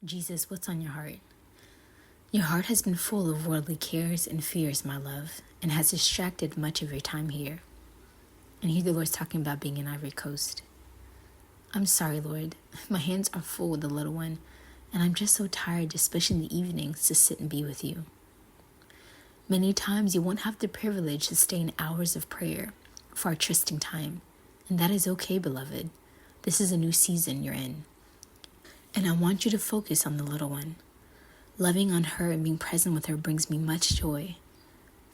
Jesus, what's on your heart? Your heart has been full of worldly cares and fears, my love, and has distracted much of your time here. And here the Lord's talking about being in Ivory Coast. I'm sorry, Lord. My hands are full with the little one, and I'm just so tired, especially in the evenings, to sit and be with you. Many times you won't have the privilege to stay in hours of prayer for our trysting time, and that is okay, beloved. This is a new season you're in. And I want you to focus on the little one. Loving on her and being present with her brings me much joy.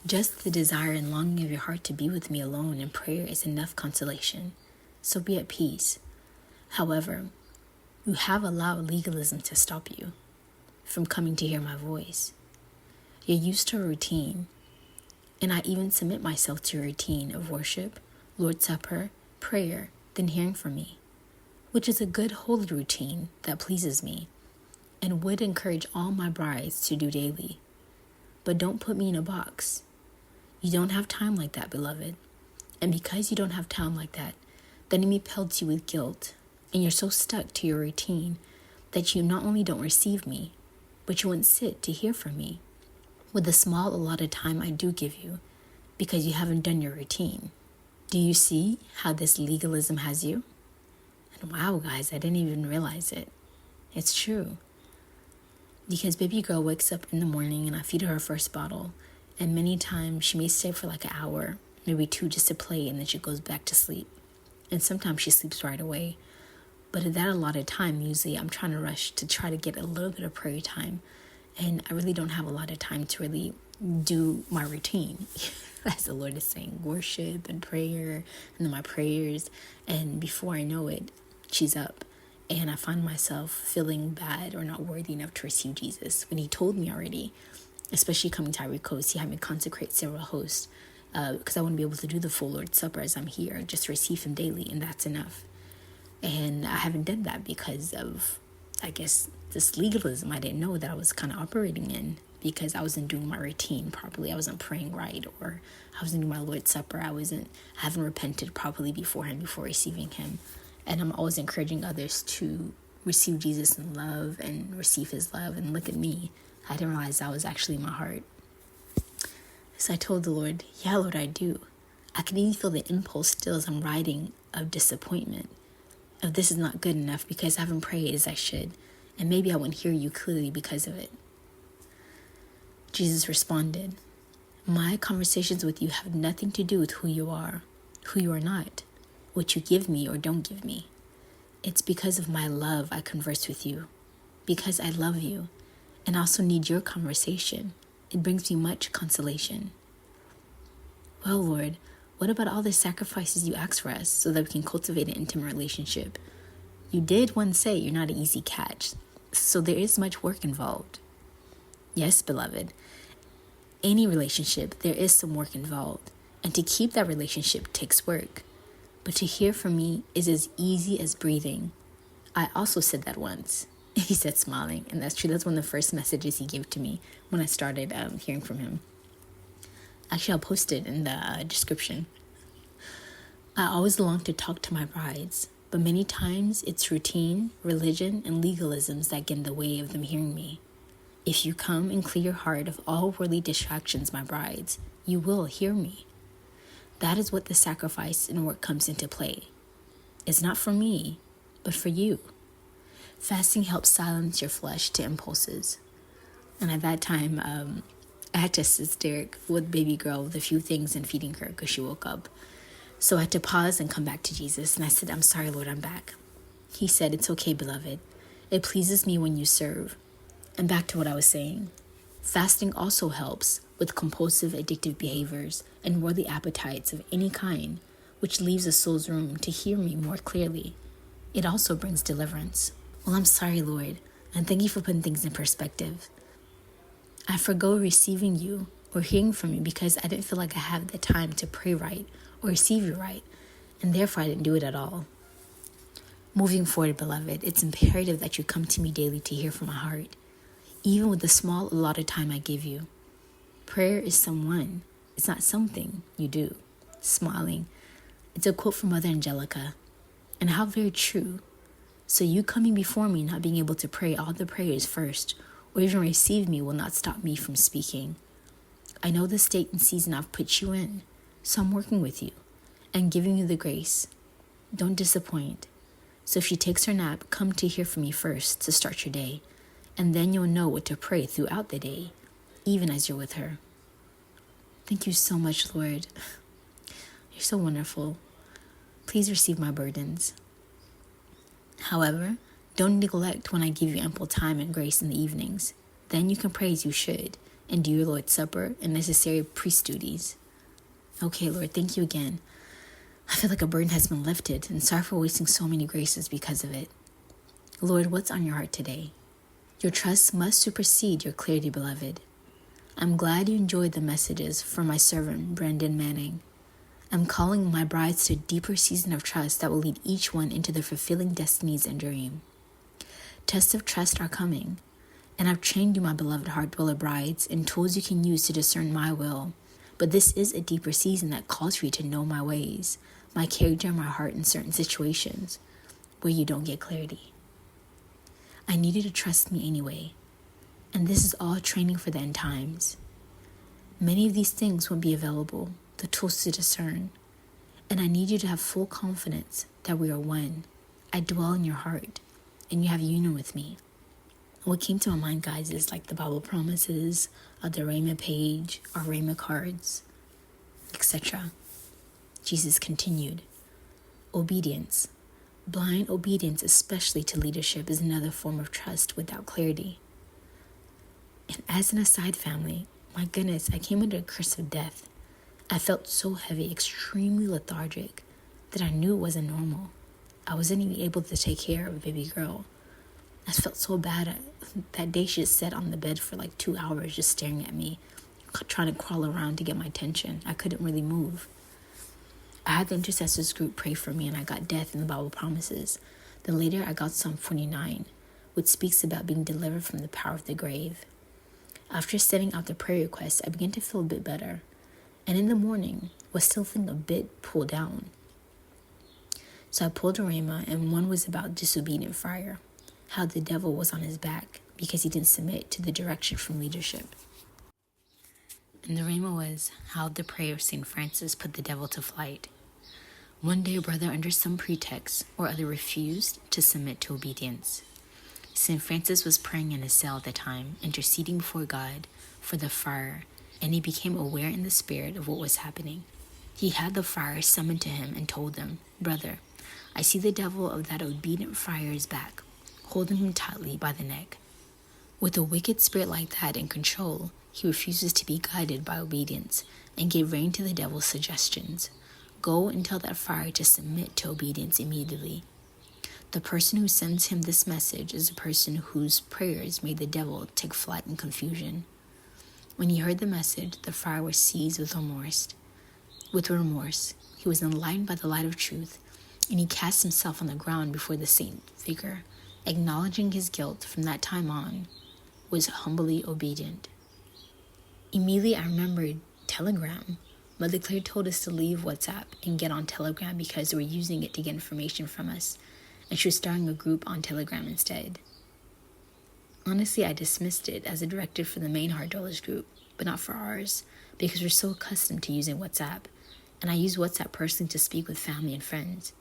Just the desire and longing of your heart to be with me alone in prayer is enough consolation. So be at peace. However, you have allowed legalism to stop you from coming to hear my voice. You're used to a routine, and I even submit myself to a routine of worship, Lord's Supper, prayer, then hearing from me, which is a good holy routine that pleases me and would encourage all my brides to do daily. But don't put me in a box. You don't have time like that, beloved. And because you don't have time like that, the enemy pelts you with guilt, and you're so stuck to your routine that you not only don't receive me, but you won't sit to hear from me with the small allotted time I do give you because you haven't done your routine. Do you see how this legalism has you? And wow, guys, I didn't even realize it. It's true. Because baby girl wakes up in the morning and I feed her first bottle, and many times she may stay for like an hour, maybe two, just to play, and then she goes back to sleep. And sometimes she sleeps right away. But at that allotted time, usually I'm trying to rush to try to get a little bit of prayer time, and I really don't have a lot of time to really do my routine. As the Lord is saying, worship and prayer, and then my prayers, and before I know it, she's up. And I find myself feeling bad or not worthy enough to receive Jesus when he told me already, especially coming to Ivory Coast. He had me consecrate several hosts because I wouldn't be able to do the full Lord's Supper as I'm here, just receive him daily, and that's enough. And I haven't done that because of, I guess, this legalism I didn't know that I was kind of operating in because I wasn't doing my routine properly. I wasn't praying right, or I wasn't doing my Lord's Supper. I haven't repented properly beforehand before receiving him. And I'm always encouraging others to receive Jesus in love and receive his love. And look at me. I didn't realize that was actually my heart. So I told the Lord, yeah, Lord, I do. I can even feel the impulse still as I'm riding of disappointment. Of this is not good enough because I haven't prayed as I should. And maybe I wouldn't hear you clearly because of it. Jesus responded, my conversations with you have nothing to do with who you are not. What you give me or don't give me. It's because of my love I converse with you. Because I love you and also need your conversation. It brings me much consolation. Well, Lord, what about all the sacrifices you ask for us so that we can cultivate an intimate relationship? You did once say you're not an easy catch, so there is much work involved. Yes, beloved. Any relationship, there is some work involved. And to keep that relationship takes work. But to hear from me is as easy as breathing. I also said that once. He said, smiling. And that's true. That's one of the first messages he gave to me when I started hearing from him. Actually, I'll post it in the description. I always long to talk to my brides, but many times it's routine, religion, and legalisms that get in the way of them hearing me. If you come and clear your heart of all worldly distractions, my brides, you will hear me. That is what the sacrifice and work comes into play. It's not for me, but for you. Fasting helps silence your flesh to impulses. And at that time, I had to assist Derek with baby girl with a few things and feeding her because she woke up. So I had to pause and come back to Jesus. And I said, I'm sorry, Lord, I'm back. He said, it's okay, beloved. It pleases me when you serve. And back to what I was saying. Fasting also helps with compulsive addictive behaviors and worldly appetites of any kind, which leaves a soul's room to hear me more clearly. It also brings deliverance. Well, I'm sorry, Lord, and thank you for putting things in perspective. I forgo receiving you or hearing from you because I didn't feel like I had the time to pray right or receive you right, and therefore I didn't do it at all. Moving forward, beloved, it's imperative that you come to me daily to hear from my heart, even with the small allotted time I give you. Prayer is someone. It's not something you do. Smiling. It's a quote from Mother Angelica. And how very true. So you coming before me, not being able to pray all the prayers first, or even receive me, will not stop me from speaking. I know the state and season I've put you in, so I'm working with you and giving you the grace. Don't disappoint. So if she takes her nap, come to hear from me first to start your day, and then you'll know what to pray throughout the day, even as you're with her. Thank you so much, Lord. You're so wonderful. Please receive my burdens. However, don't neglect when I give you ample time and grace in the evenings. Then you can pray as you should and do your Lord's Supper and necessary priest duties. Okay, Lord, thank you again. I feel like a burden has been lifted, and sorry for wasting so many graces because of it. Lord, what's on your heart today? Your trust must supersede your clarity, beloved. I'm glad you enjoyed the messages from my servant, Brandon Manning. I'm calling my brides to a deeper season of trust that will lead each one into their fulfilling destinies and dream. Tests of trust are coming, and I've trained you, my beloved heart dweller brides, in tools you can use to discern my will. But this is a deeper season that calls for you to know my ways, my character, and my heart in certain situations where you don't get clarity. I need you to trust me anyway, and this is all training for the end times. Many of these things won't be available, the tools to discern, and I need you to have full confidence that we are one. I dwell in your heart, and you have union with me. What came to my mind, guys, is like the Bible promises, the Rhema page, or Rhema cards, etc. Jesus continued, obedience. Blind obedience, especially to leadership, is another form of trust without clarity. And as an aside, family, my goodness, I came under a curse of death. I felt so heavy, extremely lethargic, that I knew it wasn't normal. I wasn't even able to take care of a baby girl. I felt so bad. That day she just sat on the bed for like 2 hours just staring at me, trying to crawl around to get my attention. I couldn't really move. I had the intercessors group pray for me, and I got death in the Bible promises. Then later I got Psalm 49, which speaks about being delivered from the power of the grave. After setting out the prayer requests, I began to feel a bit better, and in the morning was still feeling a bit pulled down. So I pulled a rhema, and one was about disobedient fire, how the devil was on his back because he didn't submit to the direction from leadership. And the rhema was how the prayer of St. Francis put the devil to flight. One day a brother, under some pretext or other, refused to submit to obedience. St. Francis was praying in his cell at the time, interceding before God for the fire, and he became aware in the spirit of what was happening. He had the fire summoned to him and told them, "Brother, I see the devil of that obedient fire's back, holding him tightly by the neck." With a wicked spirit like that in control, he refuses to be guided by obedience and gave rein to the devil's suggestions. Go and tell that fire to submit to obedience immediately. The person who sends him this message is a person whose prayers made the devil take flight in confusion. When he heard the message, the fire was seized with remorse. He was enlightened by the light of truth, and he cast himself on the ground before the saint figure, acknowledging his guilt. From that time on, was humbly obedient. Immediately I remembered Telegram. Mother Claire told us to leave WhatsApp and get on Telegram because they were using it to get information from us, and she was starting a group on Telegram instead. Honestly, I dismissed it as a directive for the main Heart Dwellers group, but not for ours, because we're so accustomed to using WhatsApp, and I use WhatsApp personally to speak with family and friends,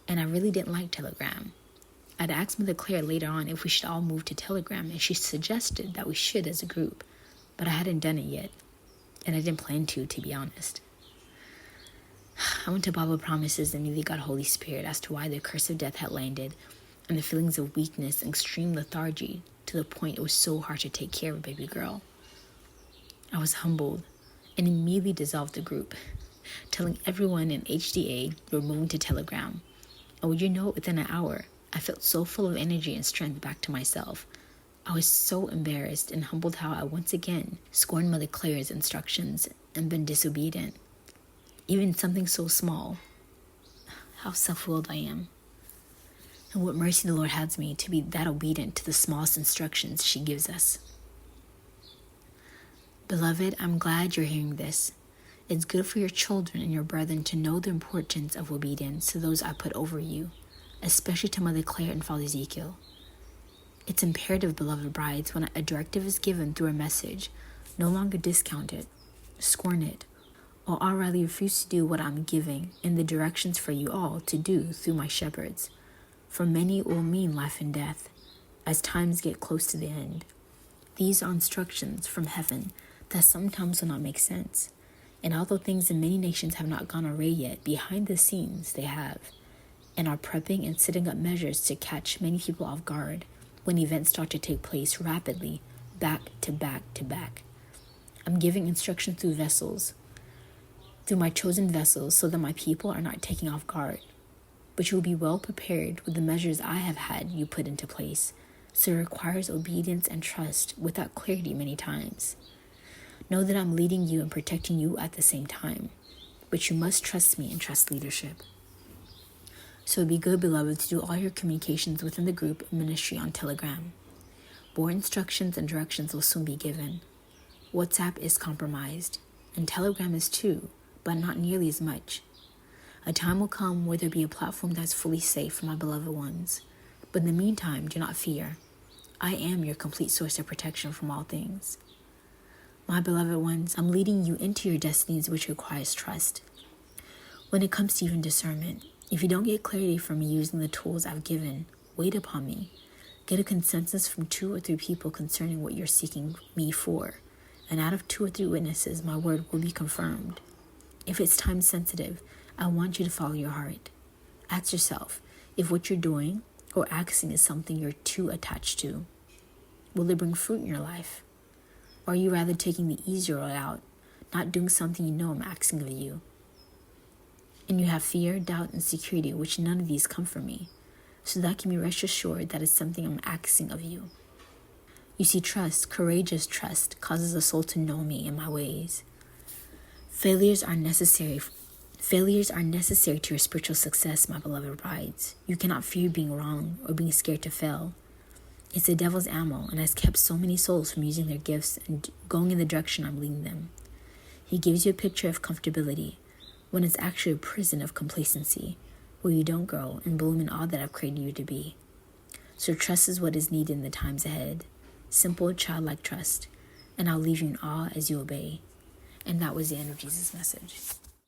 and I really didn't like Telegram. I'd asked Mother Claire later on if we should all move to Telegram, and she suggested that we should as a group, but I hadn't done it yet, and I didn't plan to be honest. I went to Bible promises and immediately got Holy Spirit as to why the curse of death had landed, and the feelings of weakness and extreme lethargy, to the point it was so hard to take care of a baby girl. I was humbled and immediately dissolved the group, telling everyone in HDA we were moving to Telegram. And would you know, within an hour, I felt so full of energy and strength back to myself. I was so embarrassed and humbled how I once again scorned Mother Claire's instructions and been disobedient. Even something so small. How self-willed I am. And what mercy the Lord has me to be that obedient to the smallest instructions she gives us. Beloved, I'm glad you're hearing this. It's good for your children and your brethren to know the importance of obedience to those I put over you, especially to Mother Claire and Father Ezekiel. It's imperative, beloved brides, when a directive is given through a message, no longer discount it, scorn it, or I'll rather refuse to do what I'm giving in the directions for you all to do through my shepherds. For many it will mean life and death, as times get close to the end. These are instructions from heaven that sometimes will not make sense. And although things in many nations have not gone awry yet, behind the scenes they have, and are prepping and setting up measures to catch many people off guard when events start to take place rapidly, back to back to back. I'm giving instruction through my chosen vessels, so that my people are not taken off guard. But you will be well prepared with the measures I have had you put into place, so it requires obedience and trust without clarity many times. Know that I'm leading you and protecting you at the same time, but you must trust me and trust leadership. So be good, beloved, to do all your communications within the group ministry on Telegram. More instructions and directions will soon be given. WhatsApp is compromised, and Telegram is too, but not nearly as much. A time will come where there be a platform that's fully safe for my beloved ones. But in the meantime, do not fear. I am your complete source of protection from all things. My beloved ones, I'm leading you into your destinies, which requires trust. When it comes to even discernment, if you don't get clarity from me using the tools I've given, wait upon me. Get a consensus from 2 or 3 people concerning what you're seeking me for. And out of 2 or 3 witnesses, my word will be confirmed. If it's time sensitive, I want you to follow your heart. Ask yourself if what you're doing or asking is something you're too attached to. Will it bring fruit in your life? Or are you rather taking the easier route out, not doing something you know I'm asking of you? And you have fear, doubt, and insecurity, which none of these come from me. So that can be rest assured that it's something I'm asking of you. You see, trust, courageous trust, causes a soul to know me and my ways. Failures are necessary to your spiritual success, my beloved brides. You cannot fear being wrong or being scared to fail. It's the devil's ammo and has kept so many souls from using their gifts and going in the direction I'm leading them. He gives you a picture of comfortability when it's actually a prison of complacency where you don't grow and bloom in all that I've created you to be. So trust is what is needed in the times ahead. Simple, childlike trust. And I'll leave you in awe as you obey. And that was the end of Jesus' message.